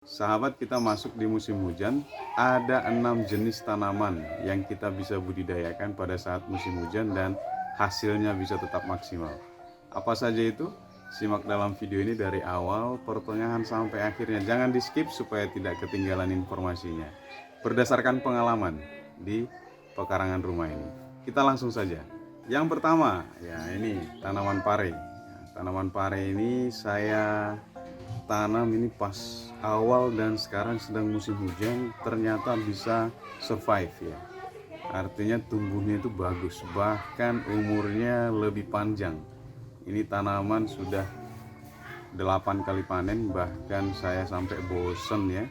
Sahabat, kita masuk di musim hujan. Ada 6 jenis tanaman yang kita bisa budidayakan pada saat musim hujan dan hasilnya bisa tetap maksimal. Apa saja itu? Simak dalam video ini dari awal pertengahan sampai akhirnya. Jangan di skip supaya tidak ketinggalan informasinya. Berdasarkan pengalaman di pekarangan rumah ini, kita langsung saja. Yang pertama, ya ini tanaman pare. Tanaman pare ini saya tanam ini pas awal dan sekarang sedang musim hujan, ternyata bisa survive ya. Artinya tumbuhnya itu bagus, bahkan umurnya lebih panjang. Ini tanaman sudah 8 kali panen, bahkan saya sampai bosen ya.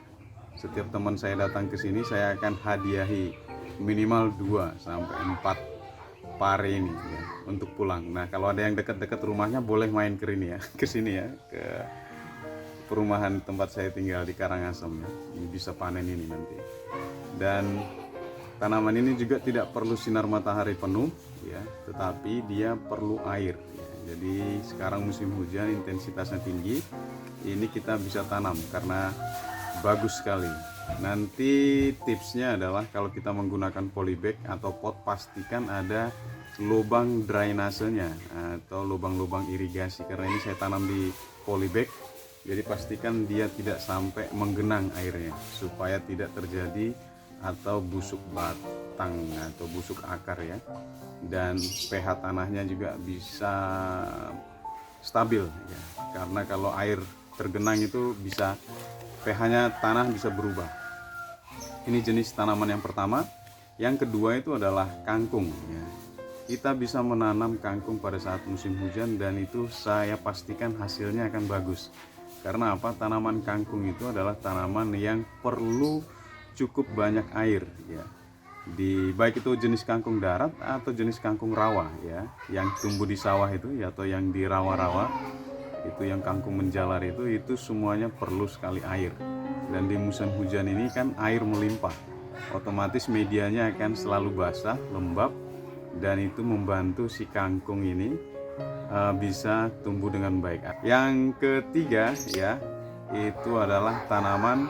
Setiap teman saya datang ke sini saya akan hadiahi minimal 2 sampai 4 pare ini ya, untuk pulang. Nah, kalau ada yang dekat-dekat rumahnya boleh main ke sini ya, ke sini ya, ke perumahan tempat saya tinggal di Karangasem ya. Ini bisa panen ini nanti. Dan tanaman ini juga tidak perlu sinar matahari penuh ya, tetapi dia perlu air ya. Jadi sekarang musim hujan intensitasnya tinggi, ini kita bisa tanam karena bagus sekali. Nanti tipsnya adalah kalau kita menggunakan polybag atau pot, pastikan ada lubang drainasenya atau lubang-lubang irigasi, karena ini saya tanam di polybag. Jadi pastikan dia tidak sampai menggenang airnya supaya tidak terjadi atau busuk batang atau busuk akar ya. Dan pH tanahnya juga bisa stabil ya. Karena kalau air tergenang itu bisa pH-nya tanah bisa berubah. Ini jenis tanaman yang pertama. Yang kedua itu adalah kangkung ya. Kita bisa menanam kangkung pada saat musim hujan dan itu saya pastikan hasilnya akan bagus. Karena apa? Tanaman kangkung itu adalah tanaman yang perlu cukup banyak air ya. Baik itu jenis kangkung darat atau jenis kangkung rawa ya, yang tumbuh di sawah itu ya, atau yang di rawa-rawa itu, yang kangkung menjalar itu semuanya perlu sekali air. Dan di musim hujan ini kan air melimpah, otomatis medianya akan selalu basah, lembab, dan itu membantu si kangkung ini bisa tumbuh dengan baik. Yang ketiga ya, itu adalah tanaman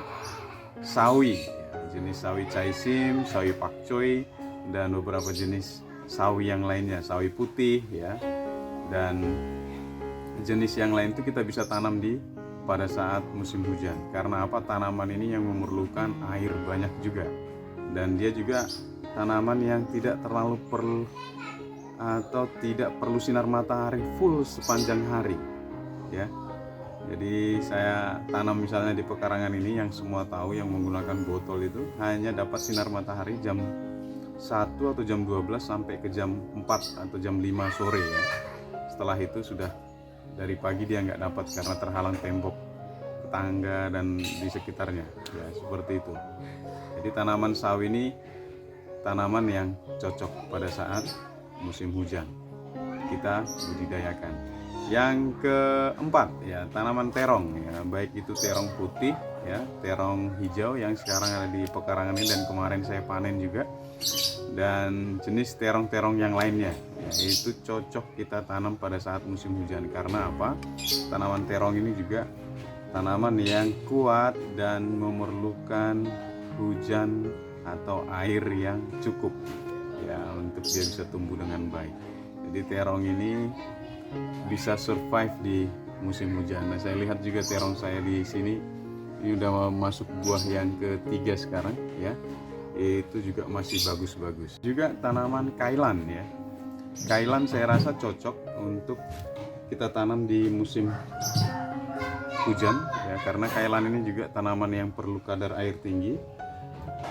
sawi ya, jenis sawi caisim, sawi pakcoy, dan beberapa jenis sawi yang lainnya, sawi putih ya, dan jenis yang lain itu kita bisa tanam pada saat musim hujan. Karena apa? Tanaman ini yang memerlukan air banyak juga, dan dia juga tanaman yang tidak terlalu perlu atau tidak perlu sinar matahari full sepanjang hari ya. Jadi saya tanam misalnya di pekarangan ini, yang semua tahu yang menggunakan botol itu hanya dapat sinar matahari jam 1 atau jam 12 sampai ke jam 4 atau jam 5 sore ya. Setelah itu sudah dari pagi dia nggak dapat karena terhalang tembok tetangga dan di sekitarnya ya, seperti itu. Jadi tanaman sawi ini tanaman yang cocok pada saat musim hujan kita budidayakan. Yang keempat ya, tanaman terong ya, baik itu terong putih ya, terong hijau yang sekarang ada di pekarangan ini dan kemarin saya panen juga, dan jenis terong-terong yang lainnya ya, itu cocok kita tanam pada saat musim hujan. Karena apa? Tanaman terong ini juga tanaman yang kuat dan memerlukan hujan atau air yang cukup ya, untuk dia bisa tumbuh dengan baik. Jadi terong ini bisa survive di musim hujan. Nah, saya lihat juga terong saya di sini ini udah masuk buah yang ketiga sekarang ya. Itu juga masih bagus-bagus. Juga tanaman kailan ya. Kailan saya rasa cocok untuk kita tanam di musim hujan ya, karena kailan ini juga tanaman yang perlu kadar air tinggi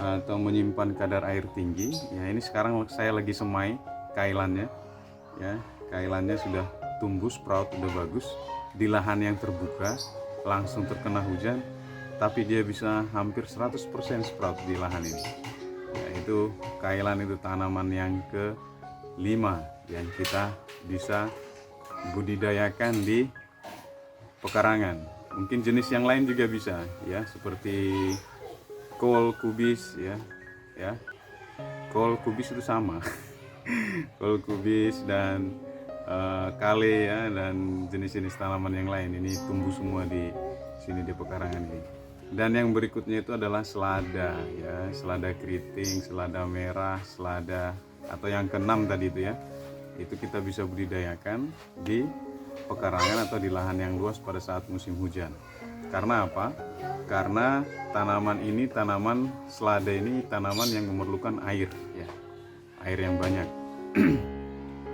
atau menyimpan kadar air tinggi ya. Ini sekarang saya lagi semai kailannya ya. Kailannya sudah tumbuh, sprout udah bagus di lahan yang terbuka, langsung terkena hujan, tapi dia bisa hampir 100% sprout di lahan ini ya. Itu kailan, itu tanaman yang kelima yang kita bisa budidayakan di pekarangan. Mungkin jenis yang lain juga bisa ya, seperti kol kubis ya, kol kubis itu sama kol kubis dan kale ya, dan jenis-jenis tanaman yang lain ini tumbuh semua di sini di pekarangan ini. Dan yang berikutnya itu adalah selada ya, selada keriting, selada merah, selada atau yang keenam tadi itu ya. Itu kita bisa budidayakan di pekarangan atau di lahan yang luas pada saat musim hujan. Karena apa? Karena tanaman selada ini tanaman yang memerlukan air ya. Air yang banyak.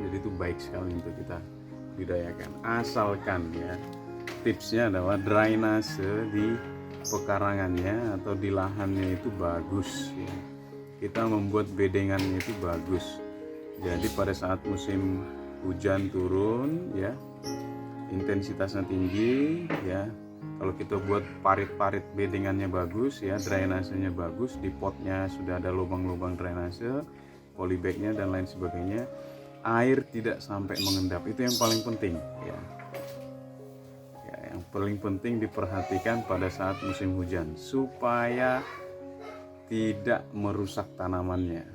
Jadi itu baik sekali untuk kita budidayakan. Asalkan ya, tipsnya adalah drainase di pekarangannya atau di lahannya itu bagus ya. Kita membuat bedengannya itu bagus. Jadi pada saat musim hujan turun ya, intensitasnya tinggi ya, kalau kita buat parit-parit bedengannya bagus ya, drainasenya bagus, di potnya sudah ada lubang-lubang drainase, polybagnya dan lain sebagainya, air tidak sampai mengendap. Itu yang paling penting ya. Yang paling penting diperhatikan pada saat musim hujan supaya tidak merusak tanamannya.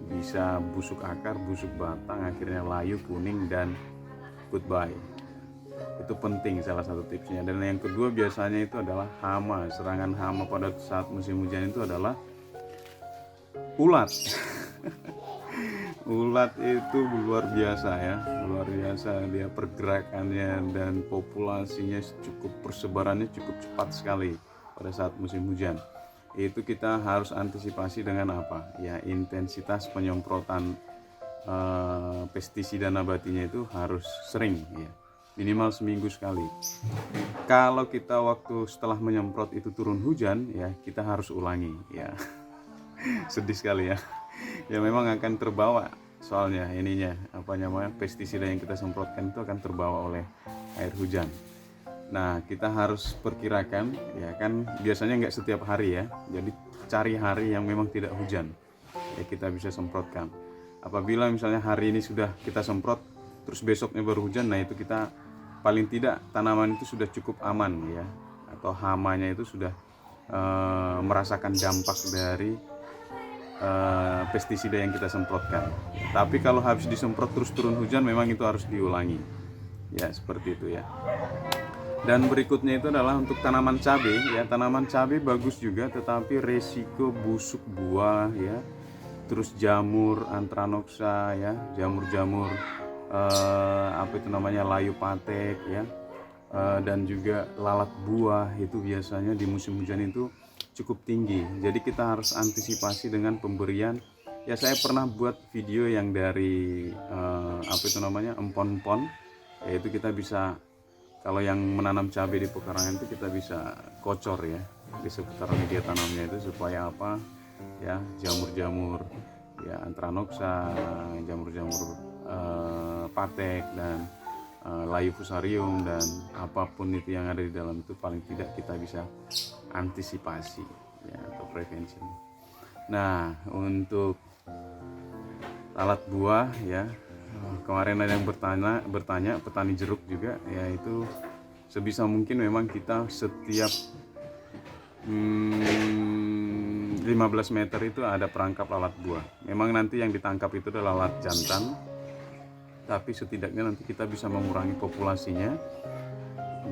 Bisa busuk akar, busuk batang, akhirnya layu, kuning, dan goodbye. Itu penting, salah satu tipsnya. Dan yang kedua biasanya itu adalah hama. Serangan hama pada saat musim hujan itu adalah ulat. Ulat itu luar biasa ya, luar biasa dia pergerakannya dan populasinya persebarannya cukup cepat sekali pada saat musim hujan. Itu kita harus antisipasi dengan apa? Ya, intensitas penyemprotan pestisida nabatinya itu harus sering ya, minimal seminggu sekali. Kalau kita waktu setelah menyemprot itu turun hujan ya, kita harus ulangi ya. Sedih sekali ya. Ya memang akan terbawa, soalnya pestisida yang kita semprotkan itu akan terbawa oleh air hujan. Nah, kita harus perkirakan ya kan, biasanya nggak setiap hari ya, jadi cari hari yang memang tidak hujan ya, kita bisa semprotkan. Apabila misalnya hari ini sudah kita semprot terus besoknya baru hujan, nah itu kita paling tidak tanaman itu sudah cukup aman ya, atau hamanya itu sudah merasakan dampak dari pestisida yang kita semprotkan. Tapi kalau habis disemprot terus turun hujan, memang itu harus diulangi ya, seperti itu ya. Dan berikutnya itu adalah untuk tanaman cabai ya. Tanaman cabai bagus juga, tetapi resiko busuk buah ya, terus jamur Anthranoxa ya, jamur-jamur layu patek ya, dan juga lalat buah itu biasanya di musim hujan itu cukup tinggi. Jadi kita harus antisipasi dengan pemberian ya. Saya pernah buat video yang dari empon-empon, yaitu kita bisa, kalau yang menanam cabai di pekarangan itu kita bisa kocor ya di seputar media tanamnya itu, supaya apa ya, jamur-jamur ya Anthranoxa, jamur-jamur patek dan layu fusarium dan apapun itu yang ada di dalam itu, paling tidak kita bisa antisipasi ya, atau prevention. Nah, untuk lalat buah ya, kemarin ada yang bertanya petani jeruk juga, yaitu sebisa mungkin memang kita setiap 15 meter itu ada perangkap lalat buah. Memang nanti yang ditangkap itu adalah lalat jantan, tapi setidaknya nanti kita bisa mengurangi populasinya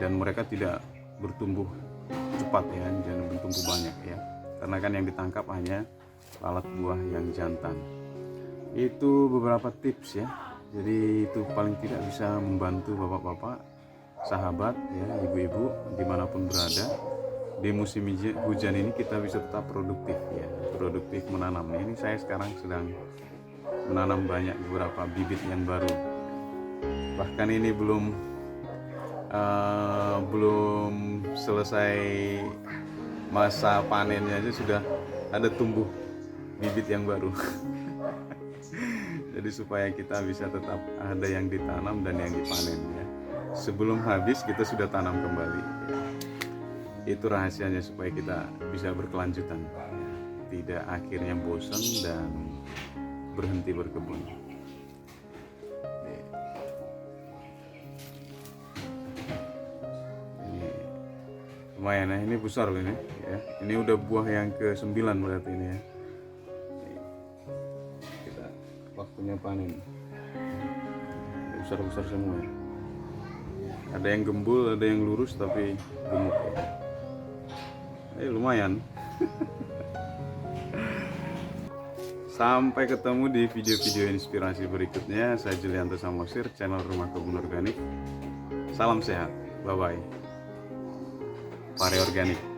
dan mereka tidak bertumbuh cepat ya, dan bertumbuh banyak ya, karena kan yang ditangkap hanya lalat buah yang jantan. Itu beberapa tips ya, jadi itu paling tidak bisa membantu bapak-bapak, sahabat ya, ibu-ibu dimanapun berada. Di musim hujan ini kita bisa tetap produktif ya, produktif menanam. Ini saya sekarang sedang menanam beberapa bibit yang baru, bahkan ini belum selesai masa panennya aja sudah ada tumbuh bibit yang baru. Jadi supaya kita bisa tetap ada yang ditanam dan yang dipanen ya, sebelum habis kita sudah tanam kembali ya. Itu rahasianya supaya kita bisa berkelanjutan, tidak akhirnya bosan dan berhenti berkebun. Ini lumayan ya, ini besar loh ini ya. Ini udah buah yang ke-9 berarti ini ya. Kita waktunya panen. Besar-besar semua ya. Ada yang gembul, ada yang lurus tapi gemuk ya. Lumayan. Sampai ketemu di video-video inspirasi berikutnya. Saya Julianto Samosir, channel Rumah Kebun Organik. Salam sehat, bye bye. Pare Organik.